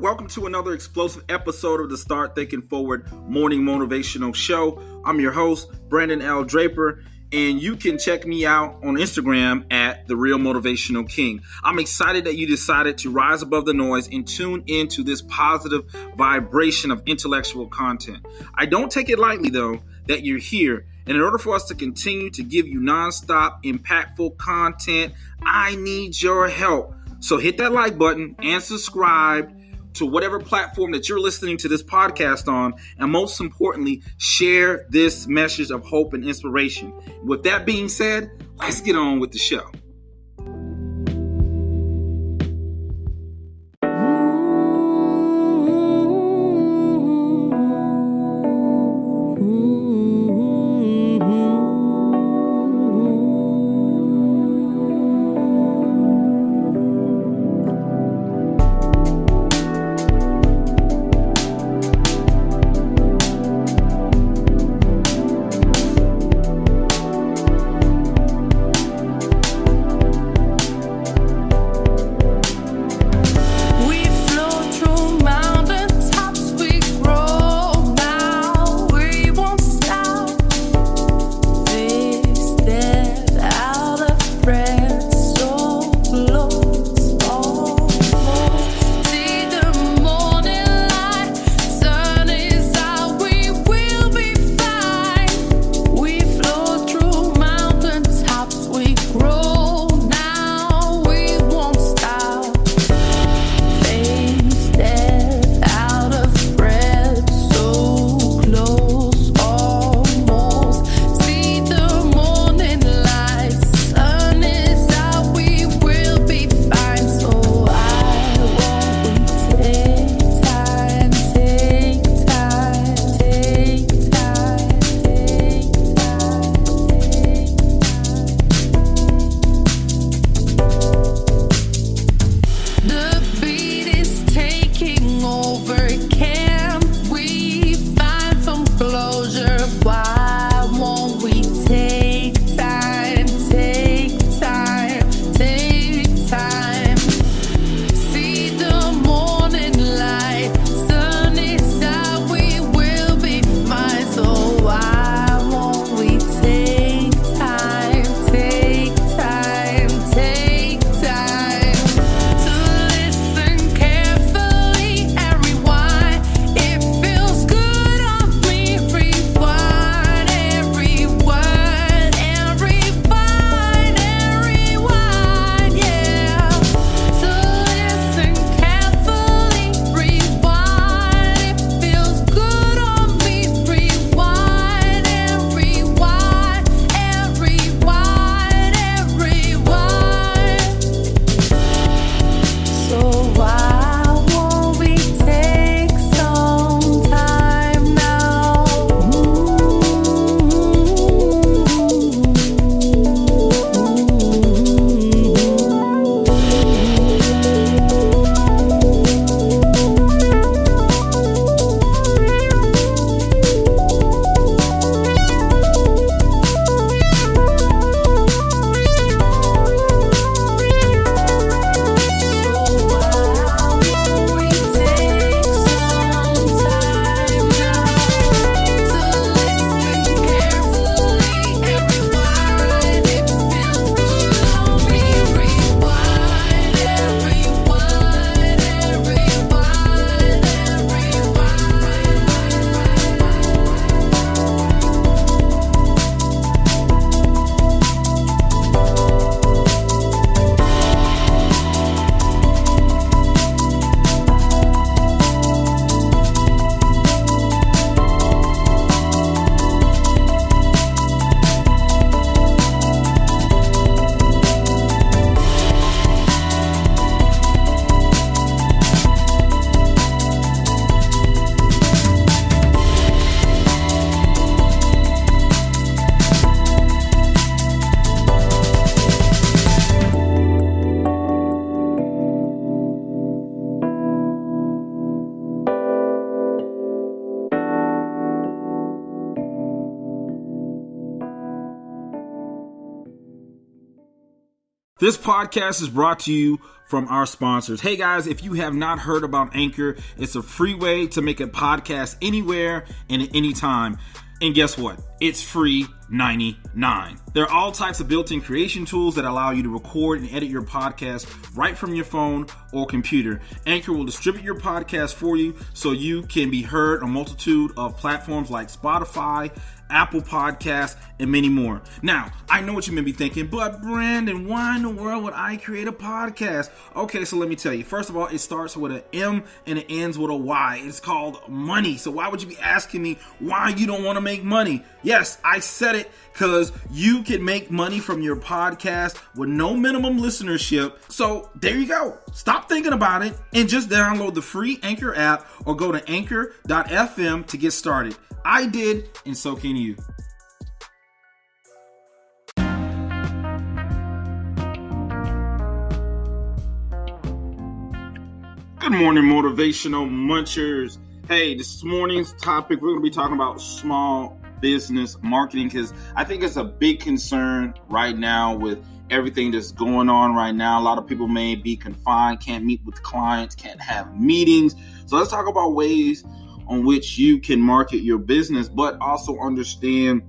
welcome to another explosive episode of the Start Thinking Forward Morning Motivational Show. I'm your host, Brandon L. Draper, and you can check me out on Instagram at The Real Motivational King. I'm excited that you decided to rise above the noise and tune into this positive vibration of intellectual content. I don't take it lightly, though, that you're here. And in order for us to continue to give you nonstop, impactful content, I need your help. So hit that like button and subscribe to whatever platform that you're listening to this podcast on. And most importantly, share this message of hope and inspiration. With that being said, let's get on with the show. This podcast is brought to you from our sponsors. Hey guys, if you have not heard about Anchor, it's a free way to make a podcast anywhere and at any time. And guess what? It's free 99. There are all types of built-in creation tools that allow you to record and edit your podcast right from your phone or computer. Anchor will distribute your podcast for you so you can be heard on a multitude of platforms like Spotify, Apple Podcasts, and many more. Now, I know what you may be thinking, but Brandon, why in the world would I create a podcast? Okay, so let me tell you. First of all, it starts with an M and it ends with a Y. It's called money. So why would you be asking me why you don't want to make money? Yes, I said it because you can make money from your podcast with no minimum listenership. So there you go. Stop thinking about it and just download the free Anchor app or go to anchor.fm to get started. I did, and so can you. Good morning, motivational munchers. Hey, this morning's topic, we're going to be talking about small business marketing because I think it's a big concern right now with everything that's going on right now. A lot of people may be confined, can't meet with clients, can't have meetings. So let's talk about ways on which you can market your business, but also understand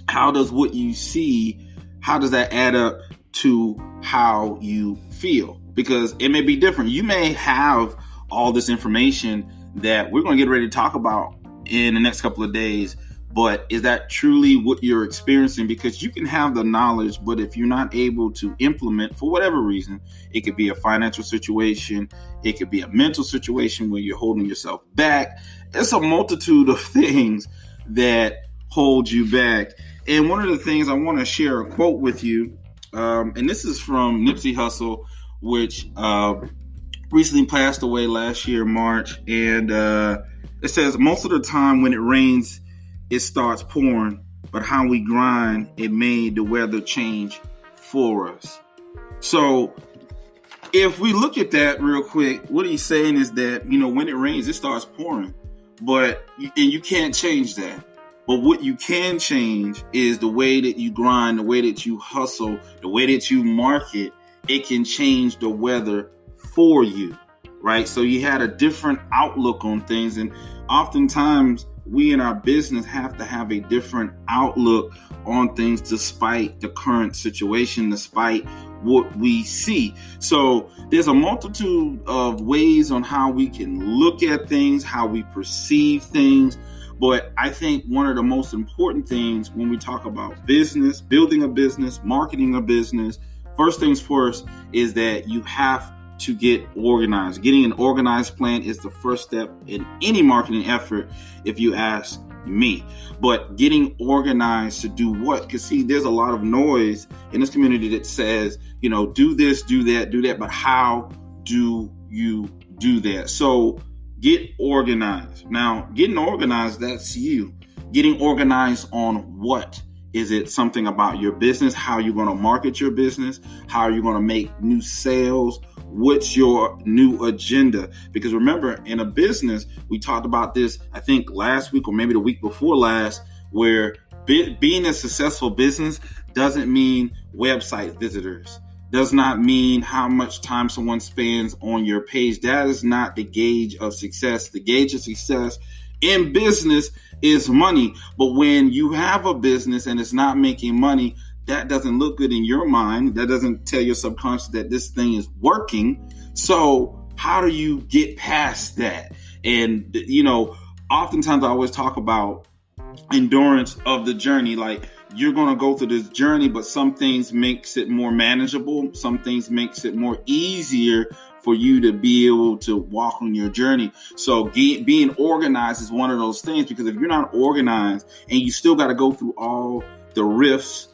how does what you see, how does that add up to how you feel? Because it may be different. You may have all this information that we're going to get ready to talk about in the next couple of days, but is that truly what you're experiencing? Because you can have the knowledge, but if you're not able to implement for whatever reason, it could be a financial situation, it could be a mental situation where you're holding yourself back. It's a multitude of things that hold you back. And one of the things I want to share a quote with you, and this is from Nipsey Hussle, which recently passed away last year, March. And it says, most of the time when it rains, it starts pouring, but how we grind, it made the weather change for us. So if we look at that real quick, what he's saying is that, when it rains, it starts pouring, and you can't change that. But what you can change is the way that you grind, the way that you hustle, the way that you market. It can change the weather for you, right? So you had a different outlook on things. And oftentimes we in our business have to have a different outlook on things despite the current situation, despite what we see. So there's a multitude of ways on how we can look at things, how we perceive things. But I think one of the most important things when we talk about business, building a business, marketing a business, first things first is that you have to get organized. Getting an organized plan is the first step in any marketing effort, if you ask me. But getting organized to do what? Because see, there's a lot of noise in this community that says, do this, do that, but how do you do that? So get organized. Now, getting organized, that's you. Getting organized on what? Is it something about your business? How you're going to market your business? How are you going to make new sales? What's your new agenda? Because remember, in a business, we talked about this, I think last week or maybe the week before last, where being a successful business doesn't mean website visitors, does not mean how much time someone spends on your page. That is not the gauge of success. The gauge of success in business is money. But when you have a business and it's not making money, that doesn't look good in your mind. That doesn't tell your subconscious that this thing is working. So how do you get past that? And, oftentimes I always talk about endurance of the journey. Like, you're going to go through this journey, but some things makes it more manageable. Some things makes it more easier for you to be able to walk on your journey. So being organized is one of those things, because if you're not organized and you still got to go through all the risks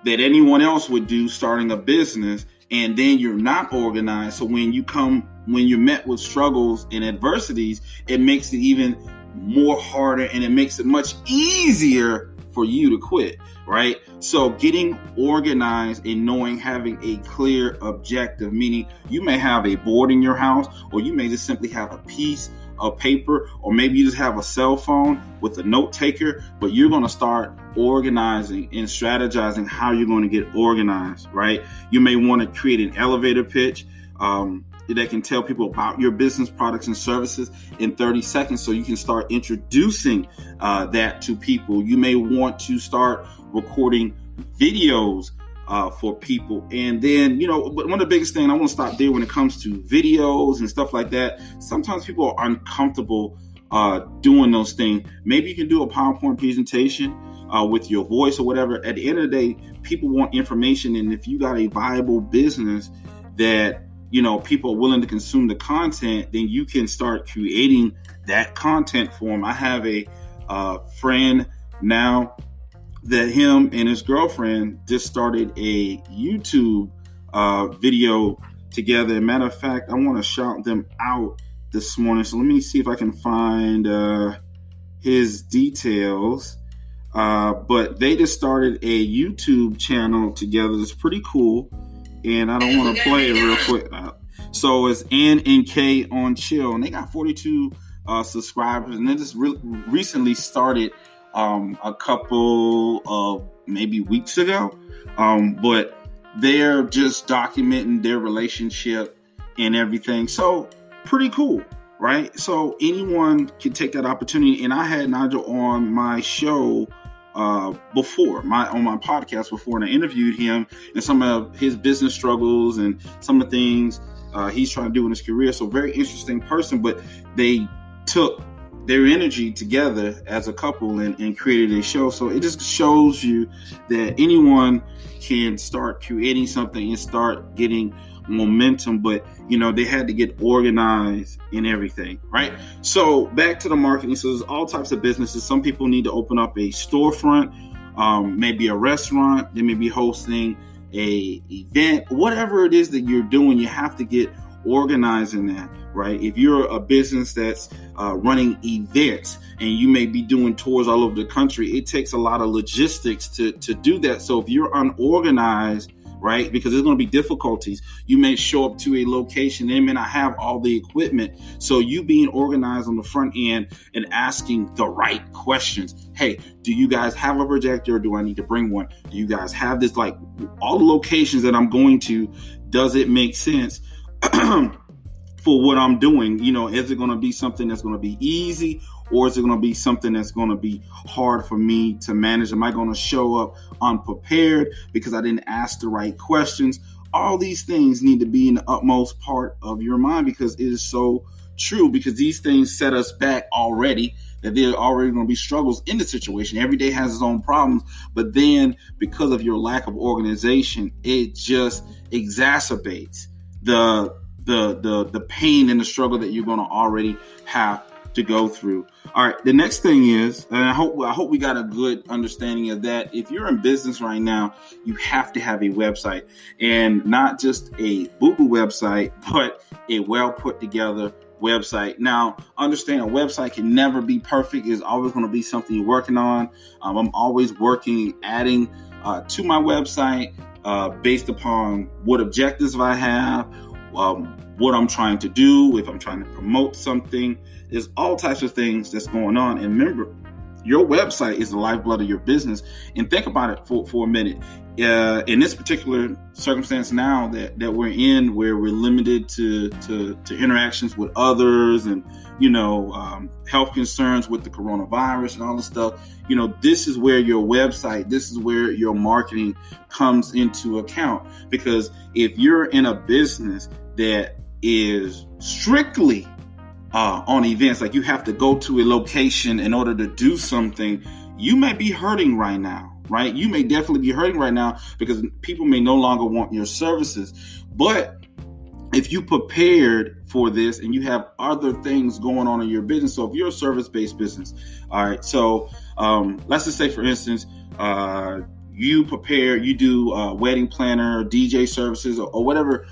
that anyone else would do starting a business, and then you're not organized. So when you're met with struggles and adversities, it makes it even more harder, and it makes it much easier for you to quit, right? So getting organized and having a clear objective, meaning you may have a board in your house, or you may just simply have a piece a paper, or maybe you just have a cell phone with a note taker, but you're going to start organizing and strategizing how you're going to get organized, right? You may want to create an elevator pitch that can tell people about your business, products, and services in 30 seconds, so you can start introducing that to people. You may want to start recording videos for people. And then, but one of the biggest things, I want to stop there when it comes to videos and stuff like that. Sometimes people are uncomfortable doing those things. Maybe you can do a PowerPoint presentation with your voice or whatever. At the end of the day, people want information. And if you got a viable business that, people are willing to consume the content, then you can start creating that content for them. I have a friend now that him and his girlfriend just started a YouTube video together. Matter of fact, I want to shout them out this morning. So let me see if I can find his details. But they just started a YouTube channel together. It's pretty cool. And I don't want to play it real quick. So it's N and K on Chill. And they got 42 subscribers. And they just recently started a couple of maybe weeks ago. But they're just documenting their relationship and everything. So pretty cool, right? So anyone can take that opportunity. And I had Nigel on my show before, on my podcast before, and I interviewed him and some of his business struggles and some of the things he's trying to do in his career. So very interesting person, but they took their energy together as a couple and created a show. So it just shows you that anyone can start creating something and start getting momentum, but they had to get organized and everything, right? So back to the marketing. So there's all types of businesses. Some people need to open up a storefront, maybe a restaurant. They may be hosting a event, whatever it is that you're doing. You have to get organized in that, right? If you're a business that's running events and you may be doing tours all over the country, it takes a lot of logistics to do that. So if you're unorganized, right, because there's going to be difficulties, you may show up to a location, they may not have all the equipment. So you being organized on the front end and asking the right questions. Hey, do you guys have a projector, or do I need to bring one? Do you guys have this? Like, all the locations that I'm going to, does it make sense for what I'm doing? Is it going to be something that's going to be easy, or is it going to be something that's going to be hard for me to manage? Am I going to show up unprepared because I didn't ask the right questions? All these things need to be in the utmost part of your mind, because it is so true, because these things set us back already, that there are already going to be struggles in the situation. Every day has its own problems, but then because of your lack of organization, it just exacerbates the pain and the struggle that you're going to already have to go through. All right. The next thing is, and I hope we got a good understanding of that. If you're in business right now, you have to have a website, and not just a boo-boo website, but a well put together website. Now, understand, a website can never be perfect. It's always going to be something you're working on. I'm always working, adding to my website based upon what objectives I have, what I'm trying to do, if I'm trying to promote something. There's all types of things that's going on. And remember, your website is the lifeblood of your business. And think about it for a minute. In this particular circumstance now that we're in, where we're limited to interactions with others and, health concerns with the coronavirus and all this stuff, this is where your website, this is where your marketing comes into account. Because if you're in a business that is strictly on events, like you have to go to a location in order to do something, you may be hurting right now, right? You may definitely be hurting right now, because people may no longer want your services. But if you prepared for this and you have other things going on in your business, so if you're a service-based business, all right, so let's just say, for instance, you prepare, you do wedding planner, DJ services, or whatever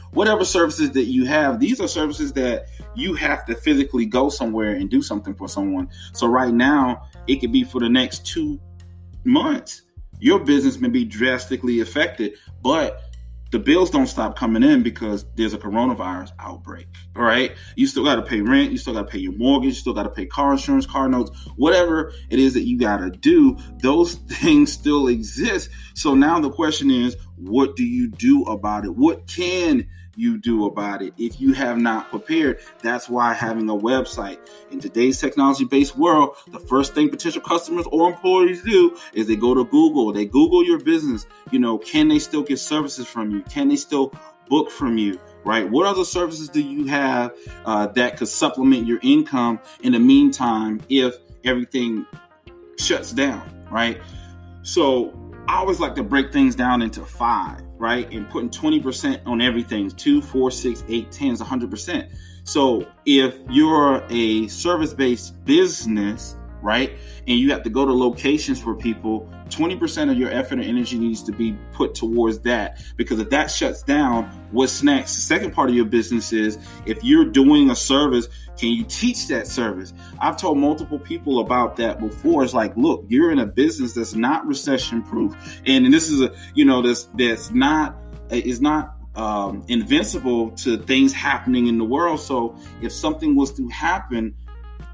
services that you have. These are services that you have to physically go somewhere and do something for someone. So right now, it could be for the next 2 months. Your business may be drastically affected, but the bills don't stop coming in because there's a coronavirus outbreak. All right. You still got to pay rent. You still got to pay your mortgage. You still got to pay car insurance, car notes, whatever it is that you got to do. Those things still exist. So now the question is, what do you do about it? What can you do about it if you have not prepared? That's why having a website in today's technology-based world, the first thing potential customers or employees do is they go to Google. They Google your business. Can they still get services from you? Can they still book from you? Right? What other services do you have that could supplement your income in the meantime if everything shuts down? Right? So I always like to break things down into 5, right? And putting 20% on everything, 2, 4, 6, 8, 10 is 100%. So if you're a service-based business, right, and you have to go to locations for people, 20% of your effort and energy needs to be put towards that, because if that shuts down, what's next? The second part of your business is, if you're doing a service, can you teach that service? I've told multiple people about that before. It's like, look, you're in a business that's not recession proof. And this is that's not invincible to things happening in the world. So if something was to happen,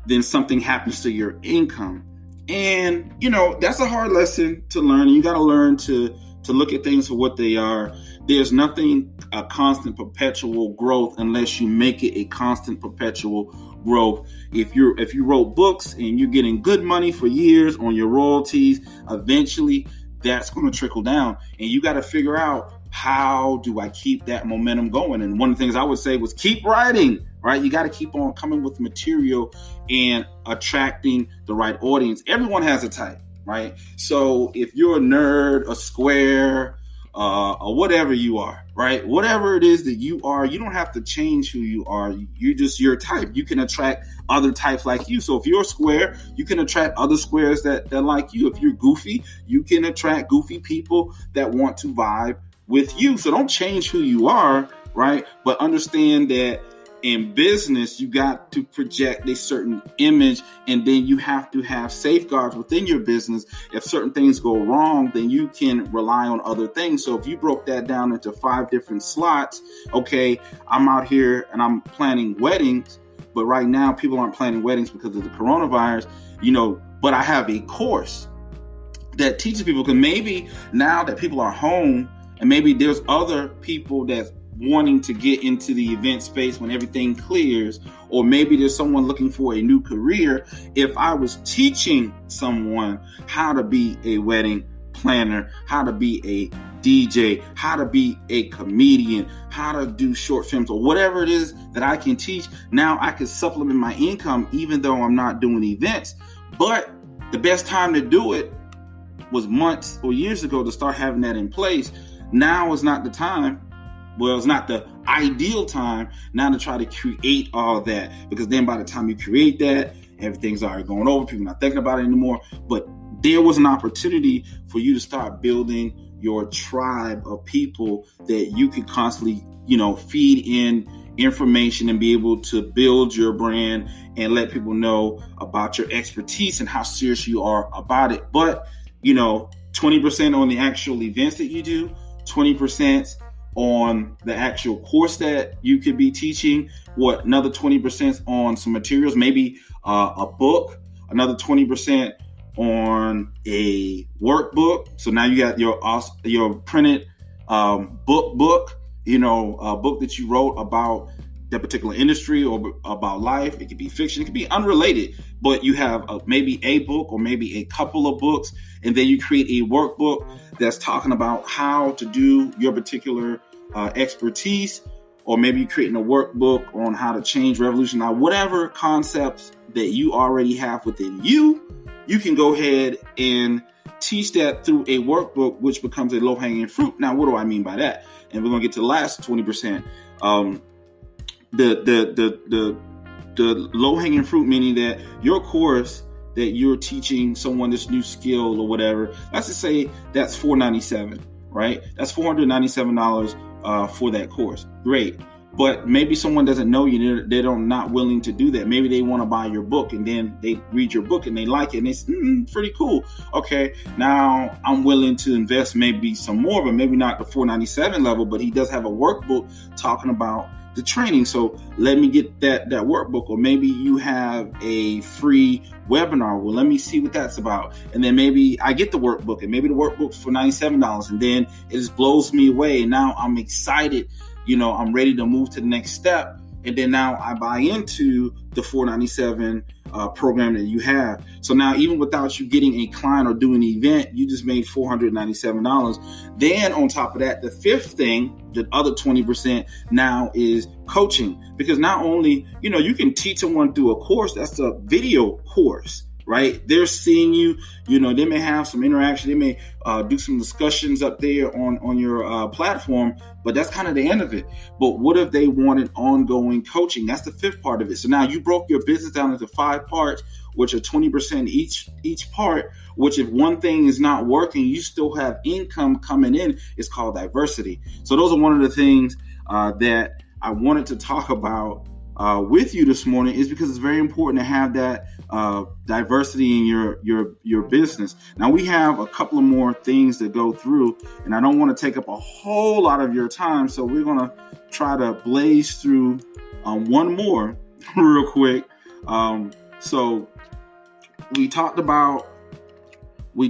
then something happens to your income. And, that's a hard lesson to learn. You got to learn to look at things for what they are. There's nothing a constant perpetual growth unless you make it a constant perpetual growth. If you wrote books and you're getting good money for years on your royalties, eventually that's going to trickle down. And you got to figure out, how do I keep that momentum going? And one of the things I would say was keep writing, right? You got to keep on coming with material and attracting the right audience. Everyone has a type, right? So if you're a nerd, a square, or whatever you are, right? Whatever it is that you are, you don't have to change who you are. You're just your type. You can attract other types like you. So if you're a square, you can attract other squares that like you. If you're goofy, you can attract goofy people that want to vibe with you. So don't change who you are, right? But understand that in business, you got to project a certain image, and then you have to have safeguards within your business. If certain things go wrong, then you can rely on other things. So if you broke that down into 5 different slots, okay, I'm out here and I'm planning weddings, but right now people aren't planning weddings because of the coronavirus, but I have a course that teaches people, because maybe now that people are home, and maybe there's other people that's wanting to get into the event space when everything clears, or maybe there's someone looking for a new career. If I was teaching someone how to be a wedding planner, how to be a DJ, how to be a comedian, how to do short films, or whatever it is that I can teach, now I can supplement my income even though I'm not doing events. But the best time to do it was months or years ago to start having that in place. Now is not the time. Well, it's not the ideal time now to try to create all that, because then by the time you create that, everything's already going over. People are not thinking about it anymore. But there was an opportunity for you to start building your tribe of people that you could constantly, feed in information and be able to build your brand and let people know about your expertise and how serious you are about it. But, 20% on the actual events that you do, 20% on the actual course that you could be teaching, another 20% on some materials, maybe a book, another 20% on a workbook. So now you got your printed book, a book that you wrote about that particular industry or about life. It could be fiction, it could be unrelated, but you have maybe a book or maybe a couple of books, and then you create a workbook that's talking about how to do your particular expertise, or maybe you're creating a workbook on how to change, revolutionize, whatever concepts that you already have within you. You can go ahead and teach that through a workbook, which becomes a low-hanging fruit. Now, what do I mean by that? And we're going to get to the last 20%. The low-hanging fruit, meaning that your course that you're teaching someone this new skill or whatever, let's just say that's $497, right? That's $497 for that course. Great. But maybe someone doesn't know you. They're not willing to do that. Maybe they want to buy your book, and then they read your book and they like it, and it's pretty cool. Okay, now I'm willing to invest maybe some more, but maybe not the $4.97 level. But he does have a workbook talking about the training. So let me get that workbook. Or maybe you have a free webinar. Well, let me see what that's about. And then maybe I get the workbook, and maybe the workbook's for $97, and then it just blows me away. And now I'm excited. I'm ready to move to the next step. And then now I buy into the $4.97 program that you have. So now, even without you getting a client or doing an event, you just made $497. Then on top of that, the fifth thing, the other 20% now is coaching. Because not only, you can teach someone through a course, that's a video course, right? They're seeing you, they may have some interaction. They may do some discussions up there on your platform, but that's kind of the end of it. But what if they wanted ongoing coaching? That's the fifth part of it. So now you broke your business down into 5 parts, which are 20% each part, which if one thing is not working, you still have income coming in. It's called diversity. So those are one of the things that I wanted to talk about with you this morning, is because it's very important to have that diversity in your business. Now, we have a couple of more things to go through, and I don't want to take up a whole lot of your time, so we're going to try to blaze through one more real quick. So we talked about the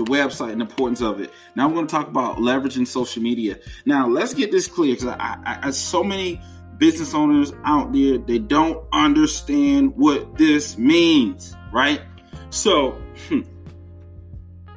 website and the importance of it. Now we're going to talk about leveraging social media. Now let's get this clear, because I so many business owners out there, they don't understand what this means, right? So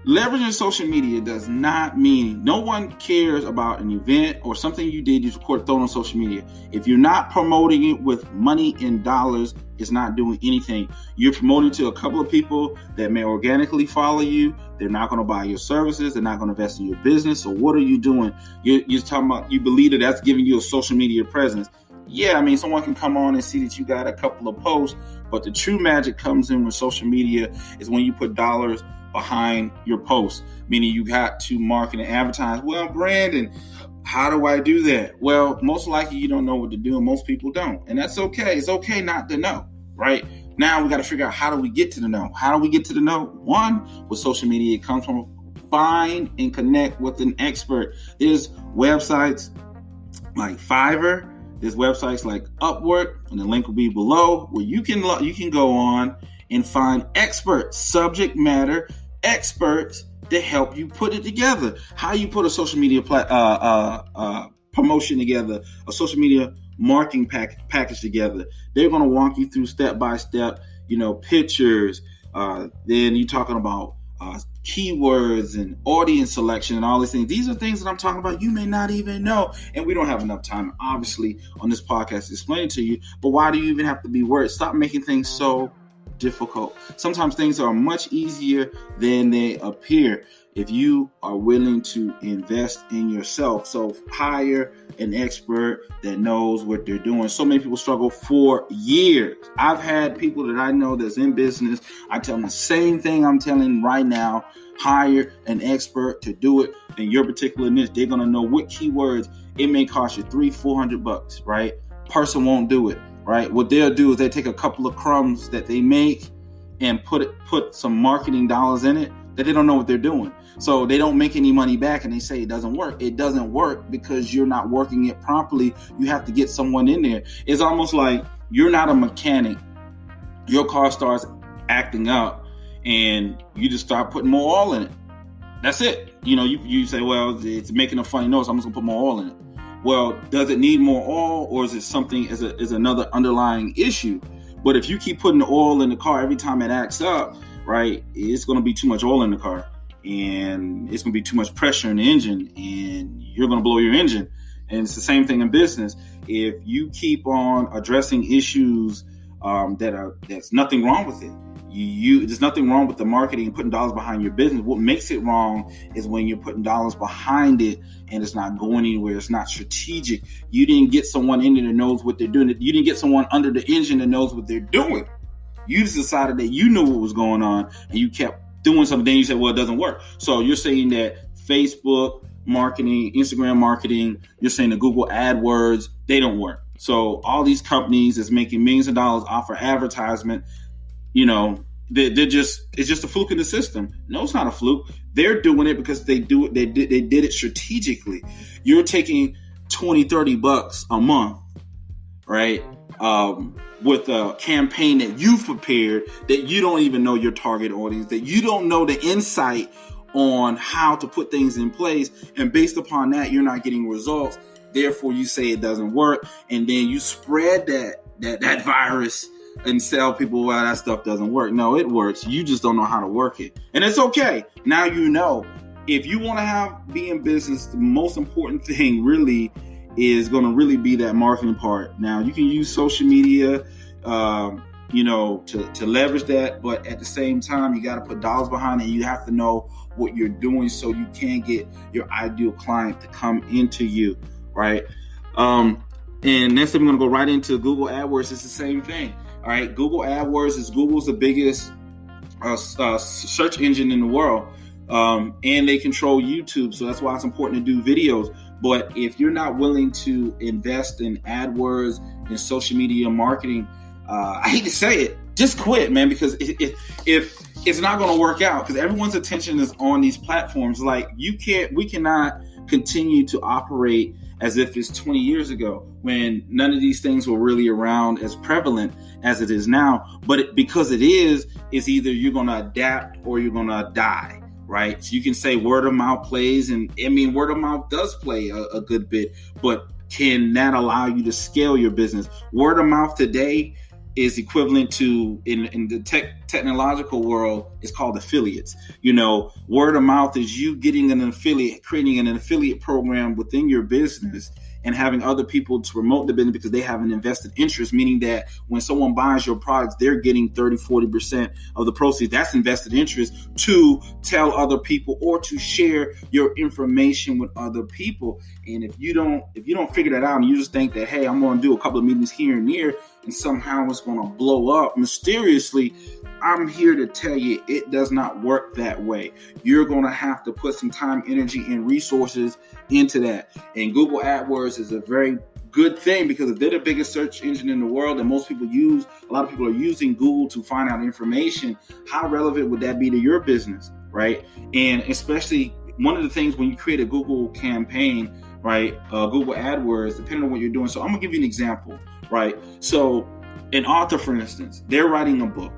leveraging social media does not mean no one cares about an event or something you did, you record, throw it on social media. If you're not promoting it with money in dollars, it's not doing anything. You're promoting to a couple of people that may organically follow you. They're not going to buy your services. They're not going to invest in your business. So what are you doing? You're talking about, you believe that that's giving you a social media presence. Yeah, I mean, someone can come on and see that you got a couple of posts, but the true magic comes in with social media is when you put dollars behind your posts, meaning you got to market and advertise. Well, Brandon, how do I do that? Well, most likely you don't know what to do, and most people don't. And that's okay. It's okay not to know, right? Now we got to figure out, how do we get to the know? How do we get to the know? One, with social media, it comes from find and connect with an expert. There's websites like Fiverr. There's websites like Upwork, and the link will be below, where you can go on and find experts, subject matter experts, to help you put it together. How you put a social media promotion together, a social media marketing package together. They're going to walk you through step by step, pictures. Then you're talking about keywords and audience selection and all these things. These are things that I'm talking about you may not even know. And we don't have enough time, obviously, on this podcast to explain it to you. But why do you even have to be worried? Stop making things so difficult. Sometimes things are much easier than they appear if you are willing to invest in yourself. So hire an expert that knows what they're doing. So many people struggle for years. I've had people that I know that's in business. I tell them the same thing I'm telling right now. Hire an expert to do it in your particular niche. They're going to know what keywords. It may cost you $300-$400, right? Person won't do it, right? What they'll do is they take a couple of crumbs that they make and put some marketing dollars in it that they don't know what they're doing. So they don't make any money back, and they say it doesn't work. It doesn't work because you're not working it properly. You have to get someone in there. It's almost like you're not a mechanic. Your car starts acting up and you just start putting more oil in it. That's it. You say, well, it's making a funny noise, I'm just gonna put more oil in it. Well, does it need more oil, or is it something, is another underlying issue? But if you keep putting the oil in the car every time it acts up, right, it's going to be too much oil in the car, and it's going to be too much pressure in the engine, and you're going to blow your engine. And it's the same thing in business. If you keep on addressing issues that's nothing wrong with it. There's nothing wrong with the marketing and putting dollars behind your business. What makes it wrong is when you're putting dollars behind it and it's not going anywhere. It's not strategic. You didn't get someone in there that knows what they're doing. You didn't get someone under the engine that knows what they're doing. You just decided that you knew what was going on and you kept doing something. Then you said, well, it doesn't work. So you're saying that Facebook, marketing, Instagram marketing, you're saying the Google AdWords, they don't work. So all these companies that's making millions of dollars off of advertisement, it's just a fluke in the system. No, it's not a fluke. They're doing it because they did it strategically. You're taking $20-$30 a month, right? With a campaign that you've prepared, that you don't even know your target audience, that you don't know the insight on how to put things in place. And based upon that, you're not getting results. Therefore, you say it doesn't work. And then you spread that virus and tell people, well, that stuff doesn't work. No, it works. You just don't know how to work it. And it's okay. Now you know. If you want to be in business, the most important thing really is going to really be that marketing part. Now, you can use social media, to leverage that. But at the same time, you got to put dollars behind it. You have to know what you're doing so you can get your ideal client to come into you, right? And next thing, we're going to go right into Google AdWords. It's the same thing. All right. Google AdWords is Google's the biggest search engine in the world. And they control YouTube. So that's why it's important to do videos. But if you're not willing to invest in AdWords and social media marketing, I hate to say it, just quit, man, because if it's not going to work out, because everyone's attention is on these platforms. Like we cannot continue to operate as if it's 20 years ago when none of these things were really around as prevalent as it is now. But because it is, it's either you're going to adapt or you're going to die. Right. So you can say word of mouth plays. And I mean, word of mouth does play a good bit. But can that allow you to scale your business? Word of mouth today is equivalent to in the technological world, it's called affiliates. Word of mouth is you getting an affiliate, creating an affiliate program within your business and having other people to promote the business because they have an invested interest, meaning that when someone buys your products, they're getting 30-40% of the proceeds. That's invested interest to tell other people or to share your information with other people. And if you don't figure that out and you just think that, hey, I'm going to do a couple of meetings here and there and somehow it's going to blow up mysteriously, I'm here to tell you it does not work that way. You're going to have to put some time, energy, and resources into that. And Google AdWords is a very good thing because if they're the biggest search engine in the world and most people a lot of people are using Google to find out information, how relevant would that be to your business, right? And especially one of the things when you create a Google campaign, right, Google AdWords, depending on what you're doing. So I'm going to give you an example, right? So an author, for instance, they're writing a book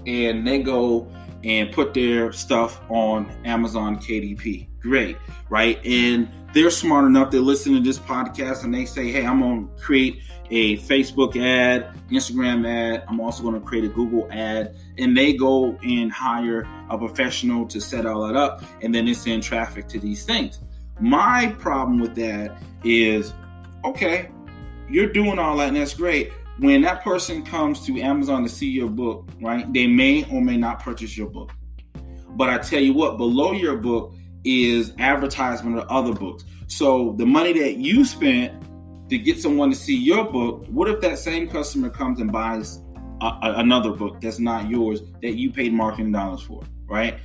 and they go and put their stuff on Amazon KDP. Great, right? And they're smart enough, they listen to this podcast and they say, hey, I'm going to create a Facebook ad, Instagram ad. I'm also going to create a Google ad. And they go and hire a professional to set all that up. And then they send traffic to these things. My problem with that is, okay, you're doing all that and that's great. When that person comes to Amazon to see your book, right, they may or may not purchase your book. But I tell you what, below your book is advertisement of other books. So the money that you spent to get someone to see your book, what if that same customer comes and buys another book that's not yours that you paid marketing dollars for, right?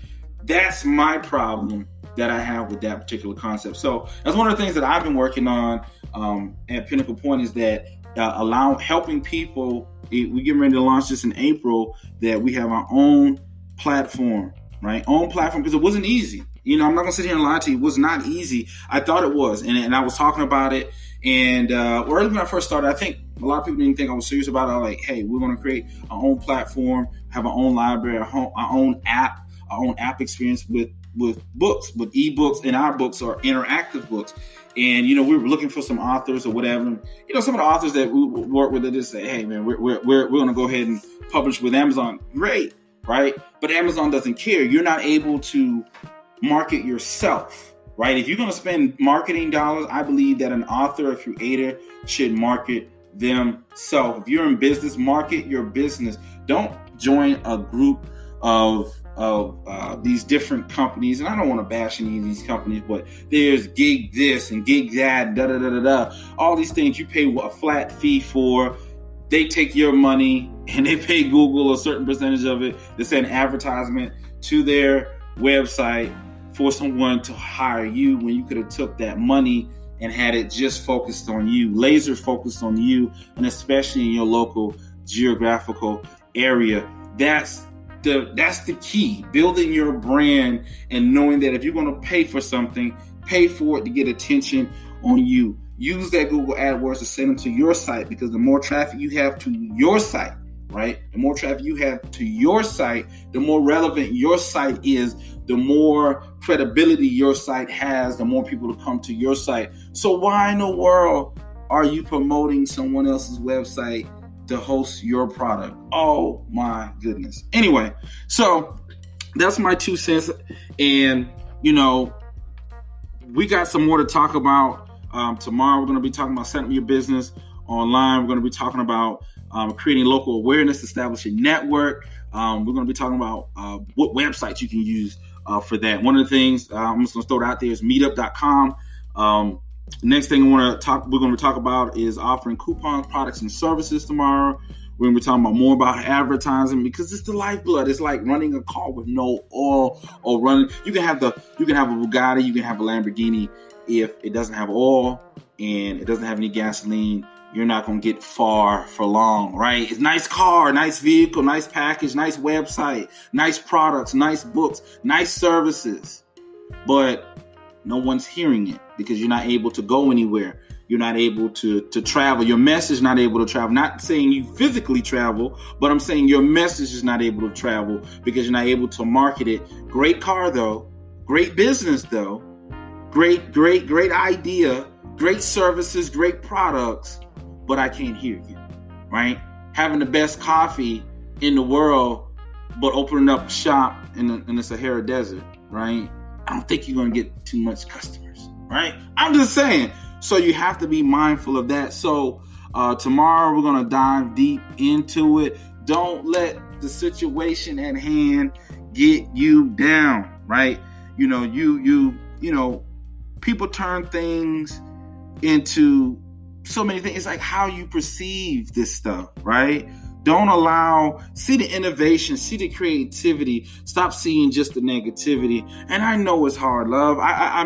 That's my problem that I have with that particular concept. So that's one of the things that I've been working on at Pinnacle Point is that helping people. We get ready to launch this in April, that we have our own platform, right? Own platform, because it wasn't easy. I'm not going to sit here and lie to you. It was not easy. I thought it was. And I was talking about it. And early when I first started, I think a lot of people didn't think I was serious about it. I was like, hey, we're going to create our own platform, have our own library, our own app experience with books, with ebooks, and our books are interactive books. And, we were looking for some authors or whatever. Some of the authors that we work with, they just say, hey, man, we're going to go ahead and publish with Amazon. Great, right? But Amazon doesn't care. You're not able to market yourself, right? If you're going to spend marketing dollars, I believe that an author or creator should market themselves. If you're in business, market your business. Don't join a group of these different companies, and I don't want to bash any of these companies, but there's gig this and gig that, all these things you pay a flat fee for. They take your money and they pay Google a certain percentage of it to send advertisement to their website for someone to hire you when you could have took that money and had it just focused on you, laser focused on you, and especially in your local geographical area. That's the key, building your brand and knowing that if you're going to pay for something, pay for it to get attention on you. Use that Google AdWords to send them to your site, because the more traffic you have to your site, right? The more traffic you have to your site, the more relevant your site is, the more credibility your site has, the more people to come to your site. So why in the world are you promoting someone else's website to host your product? Oh my goodness. Anyway, so that's my 2 cents. And, we got some more to talk about. Tomorrow, we're going to be talking about setting up your business online. We're going to be talking about creating local awareness, establishing network. We're going to be talking about what websites you can use for that. One of the things I'm just going to throw it out there is meetup.com. The next thing we're going to talk about is offering coupons, products, and services tomorrow. We're going to be talking more about advertising, because it's the lifeblood. It's like running a car with no oil, or running. You can have a Bugatti, you can have a Lamborghini. If it doesn't have oil and it doesn't have any gasoline, you're not going to get far for long, right? It's nice car, nice vehicle, nice package, nice website, nice products, nice books, nice services. But no one's hearing it because you're not able to go anywhere. You're not able to travel. Your message is not able to travel. Not saying you physically travel, but I'm saying your message is not able to travel because you're not able to market it. Great car, though. Great business, though. Great idea. Great services, great products. But I can't hear you, right? Having the best coffee in the world, but opening up shop in the Sahara Desert, right? I don't think you're going to get too much customers, right? I'm just saying. So you have to be mindful of that. So tomorrow we're going to dive deep into it. Don't let the situation at hand get you down, right? People turn things into so many things. It's like how you perceive this stuff, right? See the innovation, see the creativity, stop seeing just the negativity. And I know it's hard, love. I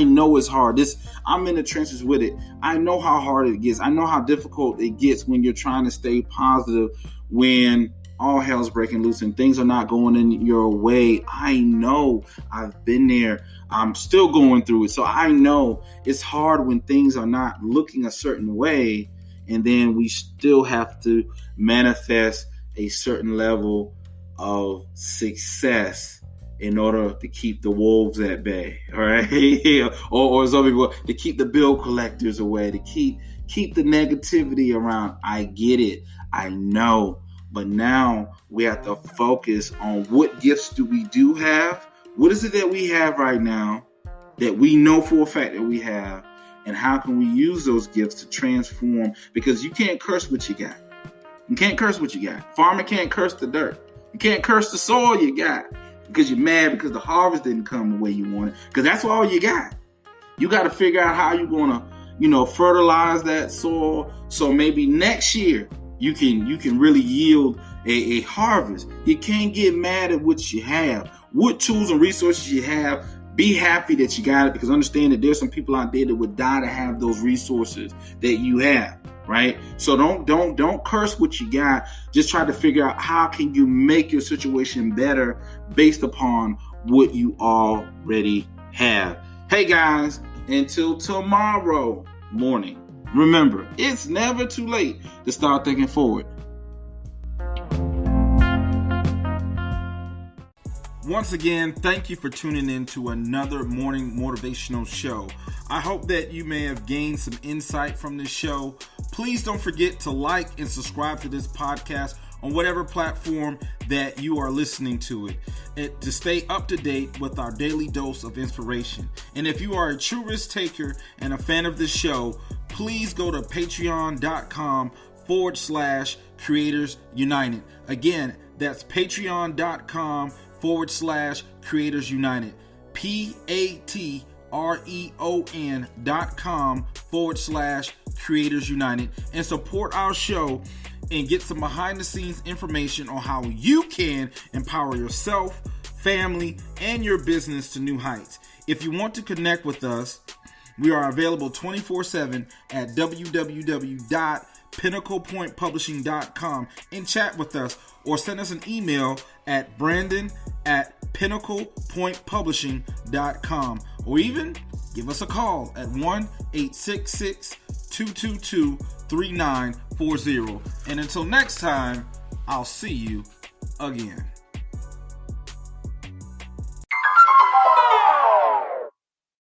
know it's hard. I'm in the trenches with it. I know how hard it gets. I know how difficult it gets when you're trying to stay positive, when all hell's breaking loose and things are not going in your way. I know. I've been there. I'm still going through it. So I know it's hard when things are not looking a certain way, and then we still have to manifest a certain level of success in order to keep the wolves at bay, all right? or some people, to keep the bill collectors away, to keep the negativity around. I get it. I know. But now we have to focus on what gifts do have? What is it that we have right now that we know for a fact that we have? And how can we use those gifts to transform? Because you can't curse what you got. You can't curse what you got. Farmer can't curse the dirt. You can't curse the soil you got because you're mad because the harvest didn't come the way you wanted. Because that's all you got. You got to figure out how you're going to, fertilize that soil. So maybe next year you can really yield a harvest. You can't get mad at what you have. What tools and resources you have, be happy that you got it, because understand that there's some people out there that would die to have those resources that you have, right? So don't curse what you got. Just try to figure out how can you make your situation better based upon what you already have. Hey guys, until tomorrow morning, remember, it's never too late to start thinking forward. Once again, thank you for tuning in to another morning motivational show. I hope that you may have gained some insight from this show. Please don't forget to like and subscribe to this podcast on whatever platform that you are listening to it to stay up to date with our daily dose of inspiration. And if you are a true risk taker and a fan of this show, please go to patreon.com/Creators United. Again, that's patreon.com/Creators United. patreon.com/Creators United, and support our show and get some behind the scenes information on how you can empower yourself, family, and your business to new heights. If you want to connect with us, we are available 24/7 at www.pinnaclepointpublishing.com and chat with us, or send us an email at brandon@pinnaclepointpublishing.com, or even give us a call at 1-866-222-3940. And until next time, I'll see you again.